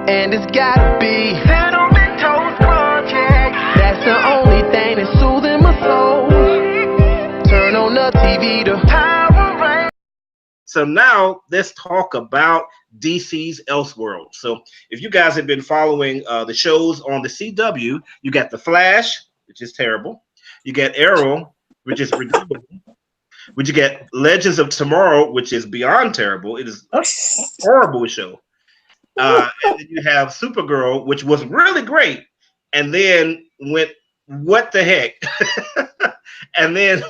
And it's gotta be Cinnamon Toast Project. That's the only thing that's soothing my soul. Turn on the TV to Power Rangers. So now let's talk about DC's Elseworlds. So if you guys have been following the shows on the CW, you got The Flash, which is terrible. You got Arrow, which is redeemable. Which you get Legends of Tomorrow, which is beyond terrible. It is a horrible show. And then you have Supergirl, which was really great, and then went, what the heck? And then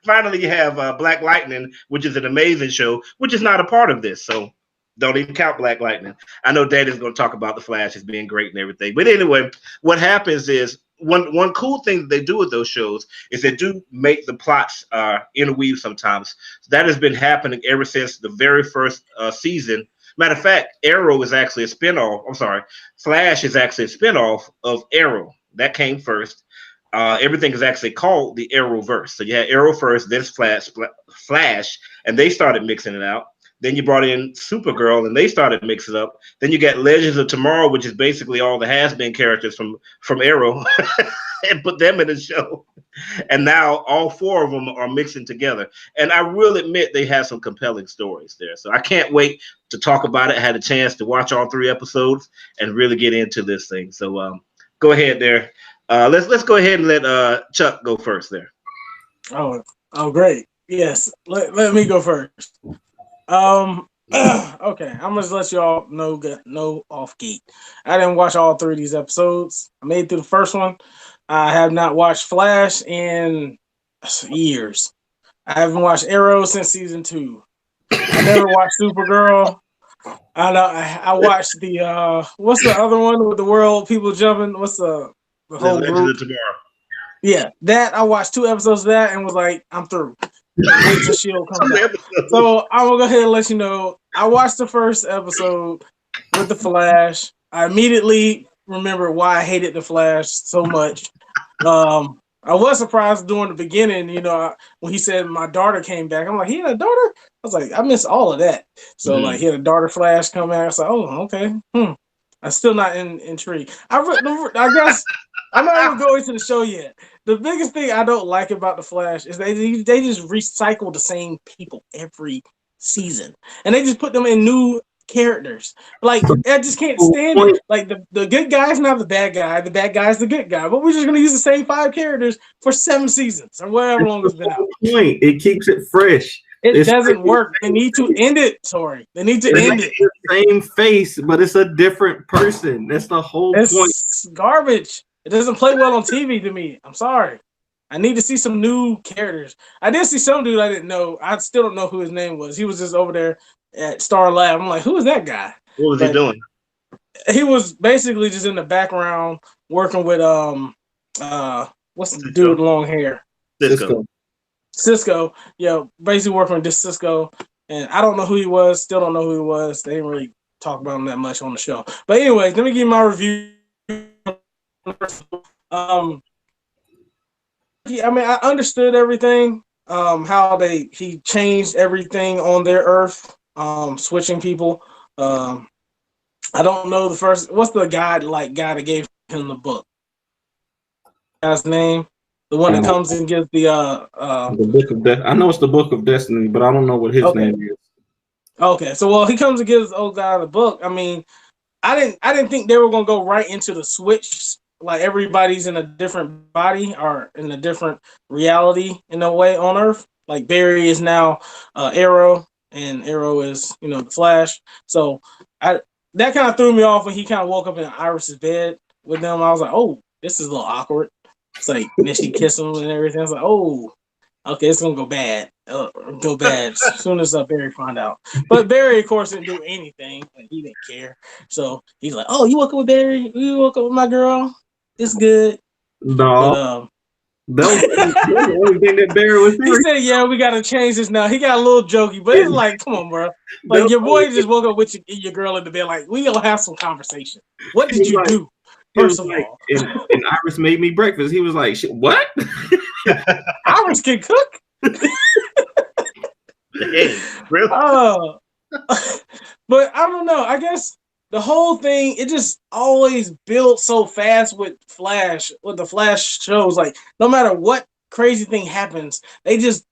finally you have Black Lightning, which is an amazing show, which is not a part of this. So don't even count Black Lightning. I know Daddy's going to talk about The Flash as being great and everything. But anyway, what happens is one cool thing that they do with those shows is they do make the plots interweave sometimes. So that has been happening ever since the very first season. Matter of fact, Arrow is actually a spinoff. I'm sorry, Flash is actually a spinoff of Arrow. That came first. Everything is actually called the Arrowverse. So you had Arrow first, then Flash, and they started mixing it out. Then you brought in Supergirl, and they started mixing it up. Then you got Legends of Tomorrow, which is basically all the has-been characters from Arrow, and put them in the show. And now all four of them are mixing together. And I will admit they have some compelling stories there. So I can't wait to talk about it. I had a chance to watch all 3 episodes and really get into this thing. So go ahead there. Let's go ahead and let Chuck go first there. Oh, great. Yes, let me go first. Okay, I'm gonna just let you all know off gate. I didn't watch all 3 of these episodes. I made it through the first one. I have not watched Flash in years. I haven't watched Arrow since season 2. I never watched Supergirl. I watched the what's the other one with the world people jumping? What's the whole group? Yeah, that I watched 2 episodes of that and was like, I'm through. Wait till Shield comes out. So I'm gonna go ahead and let you know. I watched the first episode with the Flash. I immediately remember why I hated the Flash so much. I was surprised during the beginning, when he said my daughter came back. I'm like, he had a daughter? I was like, I missed all of that. So like he had a daughter Flash come out. I was like, oh, okay. I'm still not intrigued. I guess I'm not even going to the show yet. The biggest thing I don't like about the Flash is they just recycle the same people every season, and they just put them in new characters. Like I just can't stand it. Like the good guy's not the bad guy, the bad guy's the good guy. But we're just gonna use the same 5 characters for 7 seasons or whatever long it's been out. It keeps it fresh. It doesn't work. They need to end it, Tori. They need to end it. The same face, but it's a different person. That's the whole point. It's garbage. It doesn't play well on TV to me. I'm sorry. I need to see some new characters. I did see some dude I didn't know. I still don't know who his name was. He was just over there at Star Lab. I'm like, who is that guy? What was he doing? He was basically just in the background working with what's the dude with long hair? Cisco. Yeah, basically working with this Cisco. And I don't know who he was. Still don't know who he was. They didn't really talk about him that much on the show. But anyways, let me give you my review. I understood everything. How he changed everything on their Earth, switching people. I don't know what's the guy that gave him the book? Guy's name, the one that comes and gives the Book of Death. I know it's the Book of Destiny, but I don't know what his name is. Okay, so he comes and gives the old guy the book. I mean, I didn't think they were gonna go right into the switch. Like everybody's in a different body or in a different reality in a way on Earth. Like Barry is now Arrow, and Arrow is the Flash. So that kind of threw me off when he kind of woke up in Iris's bed with them. I was like, oh, this is a little awkward. It's like then she kissed him and everything. I was like, oh, okay, it's gonna go bad. As soon as Barry found out. But Barry, of course, didn't do anything. Like, he didn't care. So he's like, oh, you woke up with Barry? You woke up with my girl? It's good. No. That was the only thing that Barry was doing. He said, yeah, we got to change this now. He got a little jokey, but it's like, come on, bro. Like, your boy just woke up with your girl in the bed. Like, we gonna have some conversation. What did you do? First of all. And Iris made me breakfast. He was like, what? Iris can cook? Hey, really? But I don't know. I guess the whole thing, it just always builds so fast with the Flash shows. Like, no matter what crazy thing happens, they just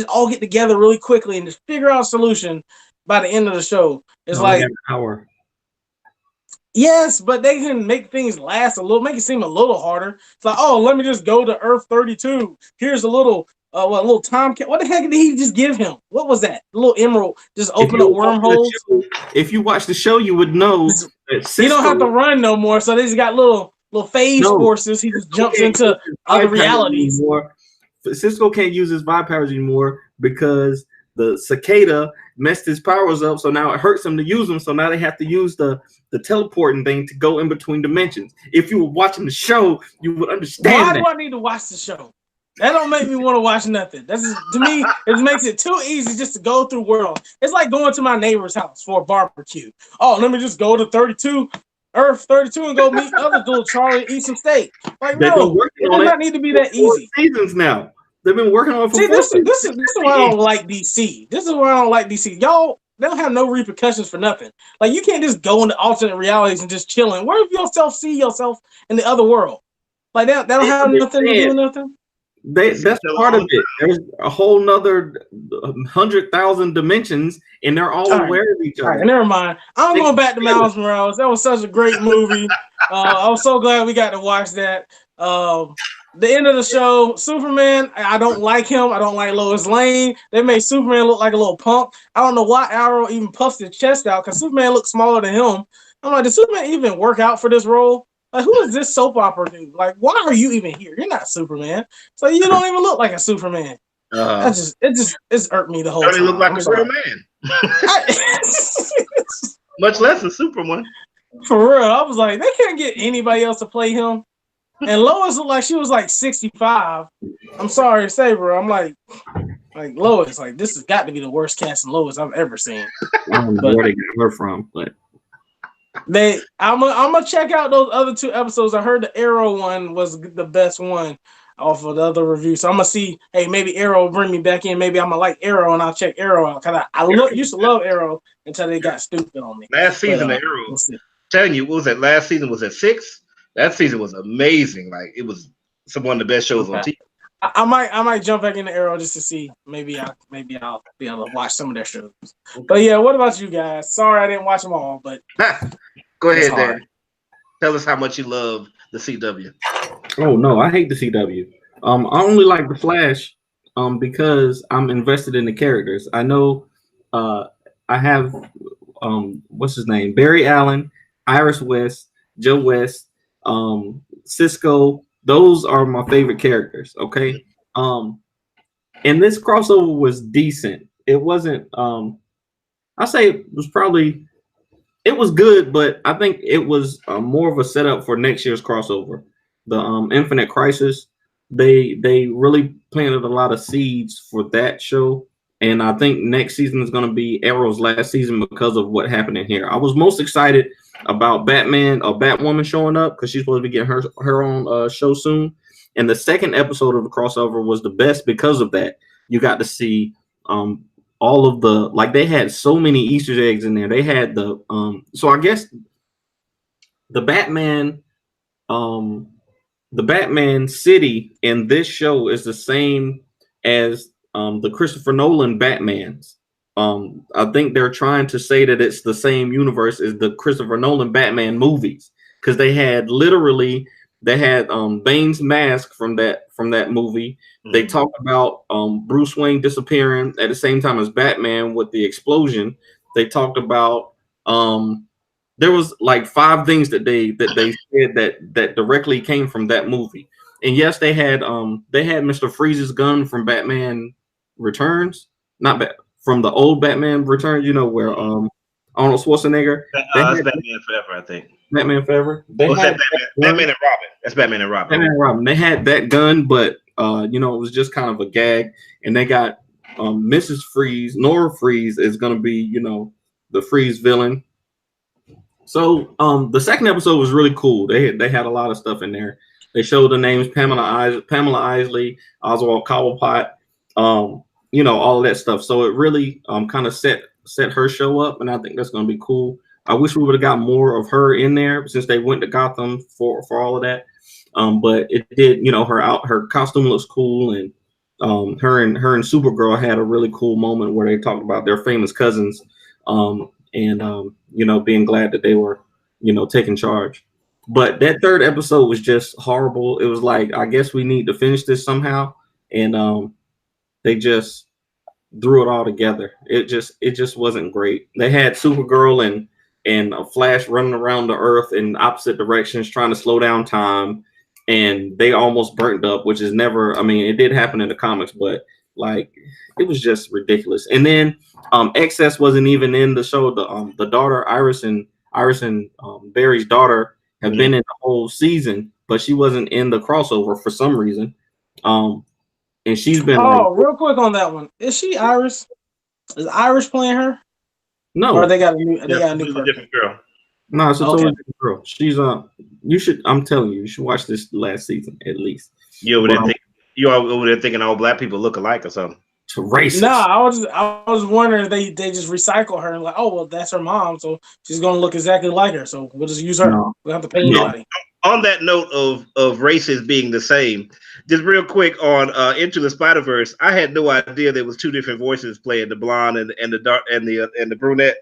all get together really quickly and just figure out a solution by the end of the show. It's like an hour. Yes, but they can make things last a little, make it seem a little harder. It's like, oh, let me just go to Earth 32. Here's a little little time. What the heck did he just give him? What was that? A little emerald just open up wormholes. If you watch the show, you would know that Cisco, you don't have to run no more. So they just got little phase forces. He just jumps into other realities. Cisco can't use his vibe powers anymore because the cicada messed his powers up. So now it hurts him to use them. So now they have to use the teleporting thing to go in between dimensions. If you were watching the show, you would understand. Why do I need to watch the show? That don't make me want to watch nothing. That's just, to me, it makes it too easy just to go through world. It's like going to my neighbor's house for a barbecue. Oh, let me just go to 32, Earth 32, and go meet other little Charlie and eat some steak. Like, no, it does not need to be that easy. Seasons now. They've been working on it for this is why I don't like DC. This is why I don't like DC. Y'all, they don't have no repercussions for nothing. Like, you can't just go into alternate realities and just chilling. Where do yourself see yourself in the other world? Like, that don't have nothing to do with nothing. That's part of it. There's a whole nother 100,000 dimensions, and they're all aware of each other. All right, never mind. I'm going back to Miles Morales. That was such a great movie. I was so glad we got to watch that. The end of the show, Superman, I don't like him. I don't like Lois Lane. They made Superman look like a little punk. I don't know why Arrow even puffs his chest out because Superman looks smaller than him. I'm like, did Superman even work out for this role? Like, who is this soap opera dude? Like, why are you even here? You're not Superman. So you don't even look like a Superman. It's irked me the whole time. He look like a real man. Much less a Superman. For real. I was like, they can't get anybody else to play him. And Lois looked like she was like 65. I'm sorry to say, bro. I'm like Lois, like, this has got to be the worst casting Lois I've ever seen. I don't know where they got her from, but I'm gonna check out those other 2 episodes. I heard the Arrow one was the best one off of the other review. So I'm gonna see, hey, maybe Arrow will bring me back in. Maybe I'm gonna like Arrow and I'll check Arrow out. Cause I used to love Arrow until they got stupid on me. Last season of Arrow, telling you, what was that? Last season was at 6. That season was amazing. Like, it was one of the best shows on TV. I might jump back into Arrow just to see. Maybe I'll be able to watch some of their shows. Okay. But yeah, what about you guys? Sorry I didn't watch them all, but go ahead, Dan. Tell us how much you love the CW. Oh no, I hate the CW. I only like the Flash because I'm invested in the characters. I know I have what's his name? Barry Allen, Iris West, Joe West, Cisco. Those are my favorite characters. Okay. And this crossover was decent. It wasn't I say it was good, but I think it was more of a setup for next year's crossover. The Infinite Crisis. They really planted a lot of seeds for that show. And I think next season is going to be Arrow's last season because of what happened in here. I was most excited about Batman or Batwoman showing up because she's supposed to be getting her own show soon. And the second episode of the crossover was the best because of that. You got to see all of the, like, they had so many Easter eggs in there. They had the so I guess the Batman city in this show is the same as the Christopher Nolan Batmans. I think they're trying to say that it's the same universe as the Christopher Nolan Batman movies because they had Bane's mask from that movie. Mm-hmm. They talked about Bruce Wayne disappearing at the same time as Batman with the explosion. They talked about there was like 5 things that they said that directly came from that movie. And yes, they had Mr. Freeze's gun from Batman Returns, from the old Batman Returns, you know, where Arnold Schwarzenegger. That's Batman Forever, I think. Batman Forever. Batman and Robin. That's Batman and Robin. Batman and Robin. They had that gun, but you know, it was just kind of a gag. And they got Mrs. Freeze, Nora Freeze is gonna be, you know, the Freeze villain. So the second episode was really cool. They had a lot of stuff in there. They showed the names Pamela Isley, Oswald Cobblepot, you know, all of that stuff. So it really kind of set her show up, and I think that's going to be cool. I wish we would have got more of her in there since they went to Gotham for all of that. But it did, her costume looks cool, and her and Supergirl had a really cool moment where they talked about their famous cousins, being glad that they were, taking charge. But that third episode was just horrible. It was like, I guess we need to finish this somehow, and they just threw it all together. It just wasn't great. They had Supergirl and a Flash running around the Earth in opposite directions, trying to slow down time, and they almost burnt up, which is never. I mean, it did happen in the comics, but like it was just ridiculous. And then Excess wasn't even in the show. The daughter Iris and Barry's daughter have been in the whole season, but she wasn't in the crossover for some reason. And she's been. Real quick on that one, is she Iris? Is Iris playing her? No, or they got a new different girl. No, it's a totally different girl. She's you should. I'm telling you, you should watch this last season at least. You over there thinking all black people look alike or something? To racist. No, I was wondering if they just recycle her and like, oh well, that's her mom, so she's gonna look exactly like her. So we'll just use her. No. We don't have to pay anybody. On that note of races being the same, just real quick on Into the Spider-Verse, I had no idea there was two different voices playing the blonde and the dark and the brunette.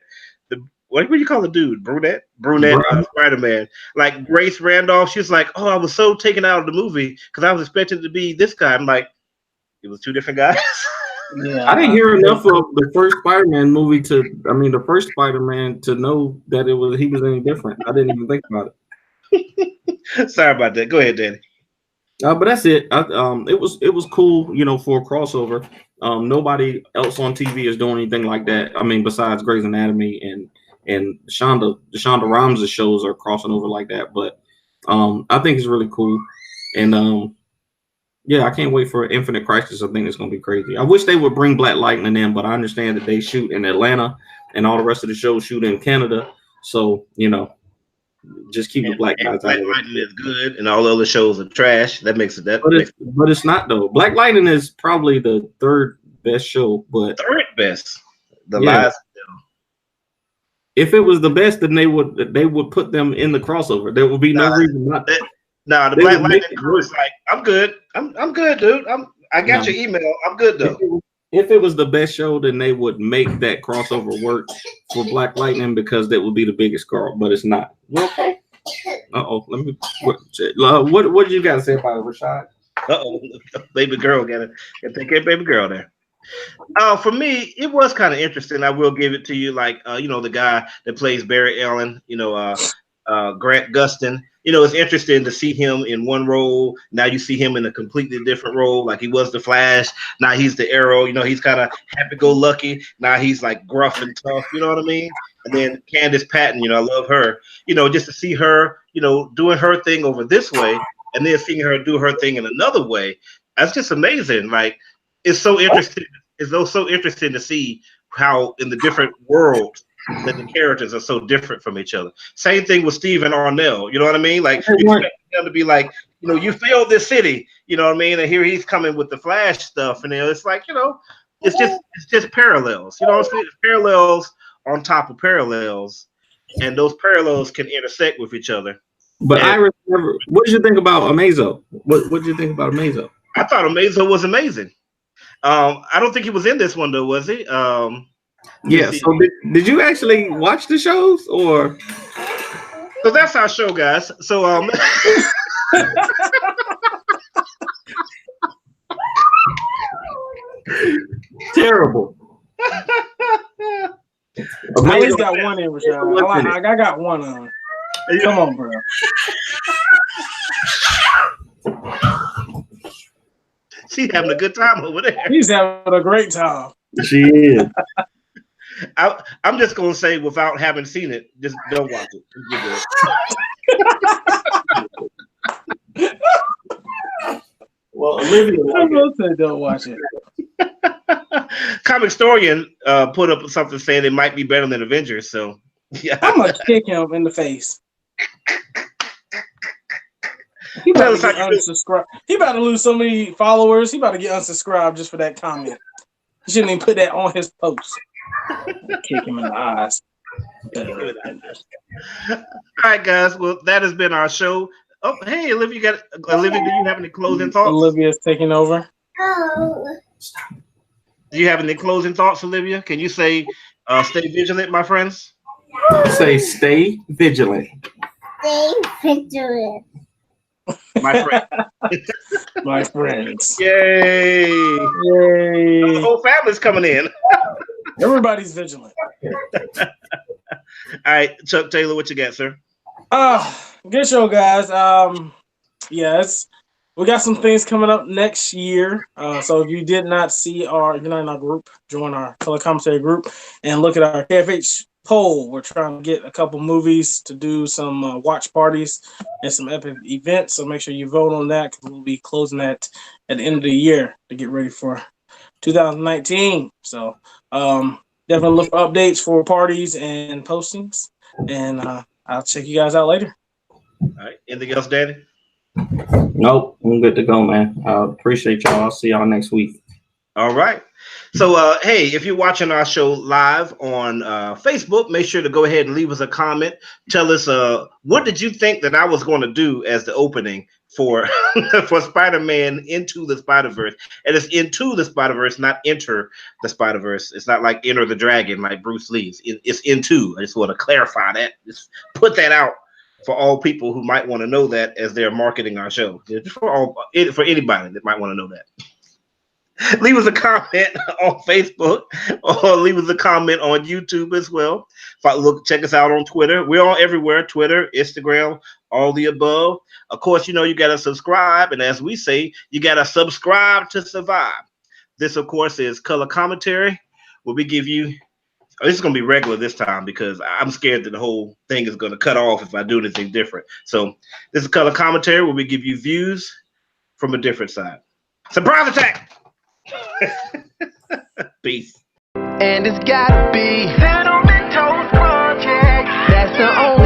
What do you call the dude? Brunette Spider-Man. Like Grace Randolph, she's like, oh, I was so taken out of the movie because I was expecting to be this guy. I'm like, it was two different guys. Yeah, I didn't hear enough of the first Spider-Man movie the first Spider-Man to know that he was any different. I didn't even think about it. Sorry about that. Go ahead, Danny. But that's it. It was cool, for a crossover. Nobody else on TV is doing anything like that. I mean, besides Grey's Anatomy and Shonda Rhimes' shows are crossing over like that. But I think it's really cool. And yeah, I can't wait for Infinite Crisis. I think it's going to be crazy. I wish they would bring Black Lightning in, but I understand that they shoot in Atlanta and all the rest of the shows shoot in Canada. So, just keep the black guys out of it. Black Lightning is good, and all the other shows are trash. That makes it that. But it's not though. Black Lightning is probably the third best show, but third best. The last. If it was the best, then they would put them in the crossover. There would be no reason not. The Black Lightning crew is like, I'm good. I'm good, dude. I got your email. I'm good though. If it was the best show, then they would make that crossover work for Black Lightning because that would be the biggest girl, but it's not. Okay. Let me. What did you guys say about it, Rashad? Baby girl got to take care of baby girl there. For me, it was kind of interesting. I will give it to you. Like, the guy that plays Barry Allen, Grant Gustin. It's interesting to see him in one role. Now you see him in a completely different role. Like he was the Flash. Now he's the Arrow. He's kind of happy-go-lucky. Now he's like gruff and tough. You know what I mean? And then Candace Patton, I love her. Just to see her, doing her thing over this way, and then seeing her do her thing in another way. That's just amazing. Like it's so interesting. It's so interesting to see how in the different worlds that the characters are so different from each other. Same thing with Steve and Arnell. You know what I mean? Like you expect them to be like, you failed this city. You know what I mean? And here he's coming with the Flash stuff, and it's like, it's just parallels. You know what I'm saying? It's parallels on top of parallels, and those parallels can intersect with each other. But what did you think about Amazo? What did you think about Amazo? I thought Amazo was amazing. I don't think he was in this one though, was he? Yeah. So did you actually watch the shows or? So that's our show, guys. So terrible. I always got one in, Rashad. I got one on. Come on, bro. She's having a good time over there. He's having a great time. She is. I'm just gonna say, without having seen it, just don't watch it. Well, Olivia, I'm gonna say don't watch it. Comic Historian put up something saying it might be better than Avengers. So yeah, I'm gonna kick him in the face. He about to get unsubscribed. He about to lose so many followers. He about to get unsubscribed just for that comment. He shouldn't even put that on his post. Kick him in the eyes. All right, guys. Well, that has been our show. Oh, hey, Olivia, Olivia, do you have any closing thoughts? Olivia's taking over. Do you have any closing thoughts, Olivia? Can you say, stay vigilant, my friends? Say stay vigilant. Stay vigilant. My friend. My friends. Yay. Yay. The whole family's coming in. Everybody's vigilant. All right, Chuck Taylor, what you got, sir? Good show, guys. Yes, we got some things coming up next year. So if you did not see you're not in our group, join our color commentary group and look at our KFH poll. We're trying to get a couple movies to do some watch parties and some epic events. So make sure you vote on that because we'll be closing that at the end of the year to get ready for 2019. So definitely look for updates for parties and postings. And I'll check you guys out later. All right. Anything else, Danny? Nope, I'm good to go, man. I appreciate y'all. I'll see y'all next week. All right. So, hey, if you're watching our show live on Facebook, make sure to go ahead and leave us a comment. Tell us what did you think that I was going to do as the opening for for Spider-Man Into the Spider-Verse. And it's Into the Spider-Verse, not Enter the Spider-Verse. It's not like Enter the Dragon like Bruce Lee's. It's Into. I just want to clarify that. Just put that out for all people who might want to know that as they're marketing our show. For anybody that might want to know that. Leave us a comment on Facebook or leave us a comment on YouTube as well. Check us out on Twitter. We're on everywhere, Twitter, Instagram, all the above. Of course, you got to subscribe. And as we say, you got to subscribe to survive. This, of course, is Color Commentary, where we give you, this is going to be regular this time because I'm scared that the whole thing is going to cut off if I do anything different. So this is Color Commentary, where we give you views from a different side. Surprise attack! Peace. And it's gotta be Sentimental Project. That's the only